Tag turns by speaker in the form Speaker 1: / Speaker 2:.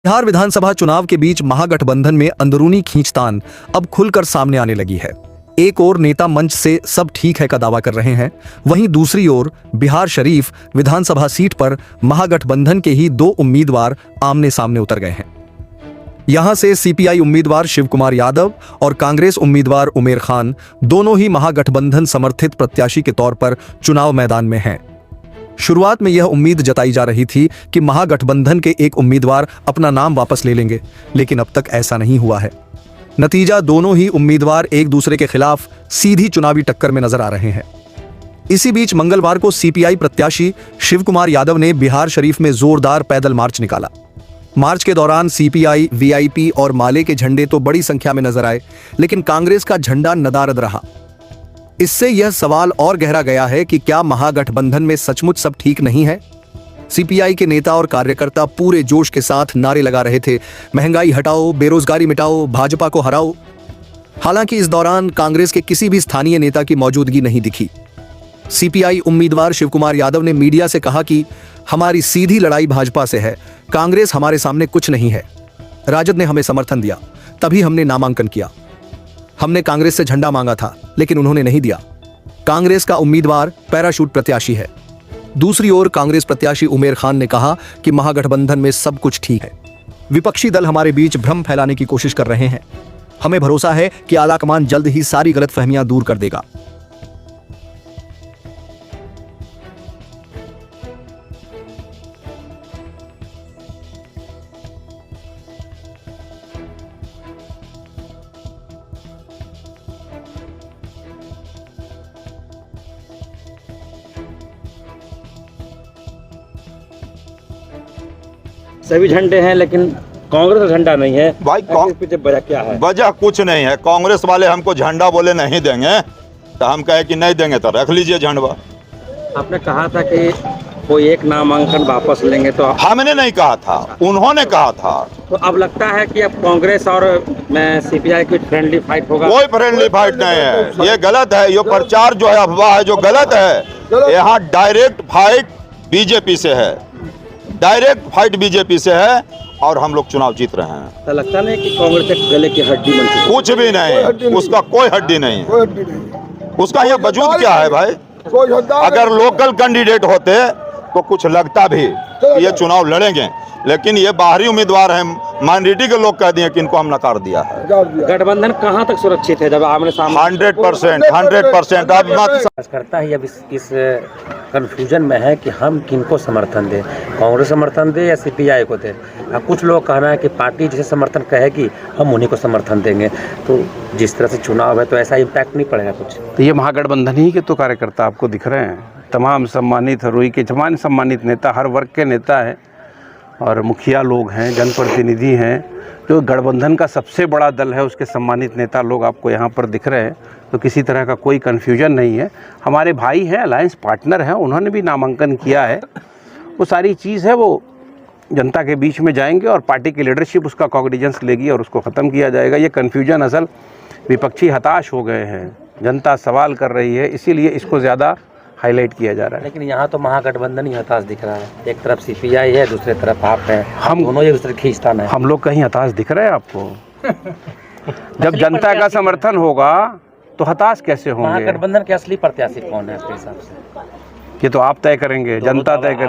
Speaker 1: बिहार विधानसभा चुनाव के बीच महागठबंधन में अंदरूनी खींचतान अब खुलकर सामने आने लगी है। एक ओर नेता मंच से सब ठीक है का दावा कर रहे हैं, वहीं दूसरी ओर बिहार शरीफ विधानसभा सीट पर महागठबंधन के ही दो उम्मीदवार आमने सामने उतर गए हैं। यहां से सीपीआई उम्मीदवार शिव कुमार यादव और कांग्रेस उम्मीदवार उमेर खान दोनों ही महागठबंधन समर्थित प्रत्याशी के तौर पर चुनाव मैदान में हैं। शुरुआत में यह उम्मीद जताई जा रही थी कि महागठबंधन के एक उम्मीदवार अपना नाम वापस ले लेंगे, लेकिन अब तक ऐसा नहीं हुआ है। नतीजा, दोनों ही उम्मीदवार एक दूसरे के खिलाफ सीधी चुनावी टक्कर में नजर आ रहे हैं। इसी बीच मंगलवार को सीपीआई प्रत्याशी शिव कुमार यादव ने बिहार शरीफ में जोरदार पैदल मार्च निकाला। मार्च के दौरान सीपीआई, वीआईपी और माले के झंडे तो बड़ी संख्या में नजर आए, लेकिन कांग्रेस का झंडा नदारद रहा। इससे यह सवाल और गहरा गया है कि क्या महागठबंधन में सचमुच सब ठीक नहीं है। सीपीआई के नेता और कार्यकर्ता पूरे जोश के साथ नारे लगा रहे थे, महंगाई हटाओ, बेरोजगारी मिटाओ, भाजपा को हराओ। हालांकि इस दौरान कांग्रेस के किसी भी स्थानीय नेता की मौजूदगी नहीं दिखी। सीपीआई उम्मीदवार शिव कुमार यादव ने मीडिया से कहा कि हमारी सीधी लड़ाई भाजपा से है, कांग्रेस हमारे सामने कुछ नहीं है। राजद ने हमें समर्थन दिया, तभी हमने नामांकन किया। हमने कांग्रेस से झंडा मांगा था, लेकिन उन्होंने नहीं दिया। कांग्रेस का उम्मीदवार पैराशूट प्रत्याशी है। दूसरी ओर कांग्रेस प्रत्याशी उमेर खान ने कहा कि महागठबंधन में सब कुछ ठीक है। विपक्षी दल हमारे बीच भ्रम फैलाने की कोशिश कर रहे हैं। हमें भरोसा है कि आलाकमान जल्द ही सारी गलतफहमियां दूर कर देगा।
Speaker 2: सभी झंडे हैं, लेकिन कांग्रेस का झंडा नहीं है
Speaker 3: भाई।
Speaker 2: पीछे वजह क्या है?
Speaker 3: वजह कुछ नहीं है। कांग्रेस वाले हमको झंडा बोले नहीं देंगे, तो हम कहे कि नहीं देंगे तो रख लीजिए झंडा।
Speaker 2: आपने कहा था कि कोई एक नामांकन वापस लेंगे, तो
Speaker 3: हमने नहीं कहा था, उन्होंने कहा था।
Speaker 2: तो अब लगता है कि अब कांग्रेस और सीपीआई की फ्रेंडली फाइट होगा।
Speaker 3: कोई फ्रेंडली फाइट नहीं है, ये गलत है। ये प्रचार जो है, अफवाह है जो गलत है। यहाँ डायरेक्ट फाइट बीजेपी से है, डायरेक्ट फाइट बीजेपी से है, और हम लोग चुनाव जीत रहे हैं।
Speaker 2: तो लगता नहीं कि कांग्रेस एक गले की हड्डी बन चुकी है?
Speaker 3: कुछ भी नहीं, उसका कोई हड्डी नहीं है। उसका यहाँ वजूद क्या है भाई? अगर लोकल कैंडिडेट होते तो कुछ लगता भी कि ये चुनाव लड़ेंगे, लेकिन ये बाहरी उम्मीदवार हैं। माइनॉरिटी के लोग कह दिए कि इनको हम नकार दिया है।
Speaker 2: गठबंधन कहाँ तक सुरक्षित है जब आमने सामने?
Speaker 3: 100%। अब मत
Speaker 2: करता है अब इस कंफ्यूजन में है कि हम किनको समर्थन दें, कांग्रेस समर्थन दें या सीपीआई को दें। अब कुछ लोग कहना है कि पार्टी जिसे समर्थन कहेगी हम उन्हीं को समर्थन देंगे। तो जिस तरह से चुनाव है, तो ऐसा इम्पैक्ट नहीं पड़ेगा कुछ?
Speaker 4: तो ये महागठबंधन ही के तो कार्यकर्ता आपको दिख रहे हैं, तमाम सम्मानित हरोई के तमाम सम्मानित नेता, हर वर्ग के नेता हैं और मुखिया लोग हैं, जनप्रतिनिधि हैं। जो गठबंधन का सबसे बड़ा दल है, उसके सम्मानित नेता लोग आपको यहाँ पर दिख रहे हैं। तो किसी तरह का कोई कन्फ्यूजन नहीं है। हमारे भाई हैं, अलायंस पार्टनर हैं, उन्होंने भी नामांकन किया है। वो सारी चीज़ है, वो जनता के बीच में जाएंगे और पार्टी की लीडरशिप उसका कॉग्निजेंस लेगी और उसको ख़त्म किया जाएगा। ये कन्फ्यूजन असल विपक्षी हताश हो गए हैं, जनता सवाल कर रही है, इसीलिए इसको ज़्यादा हाईलाइट किया जा रहा है।
Speaker 2: लेकिन यहाँ तो महागठबंधन ही हताश दिख रहा है। एक तरफ सीपीआई है, दूसरी तरफ आप हैं, हम दोनों एक दूसरे खींचतान है।
Speaker 4: हम लोग कहीं हताश दिख रहे हैं आपको? जब जनता का समर्थन होगा तो हताश कैसे होंगे?
Speaker 2: महागठबंधन के असली प्रत्याशी कौन है आपके हिसाब से?
Speaker 4: ये तो आप तय करेंगे, जनता तय करे।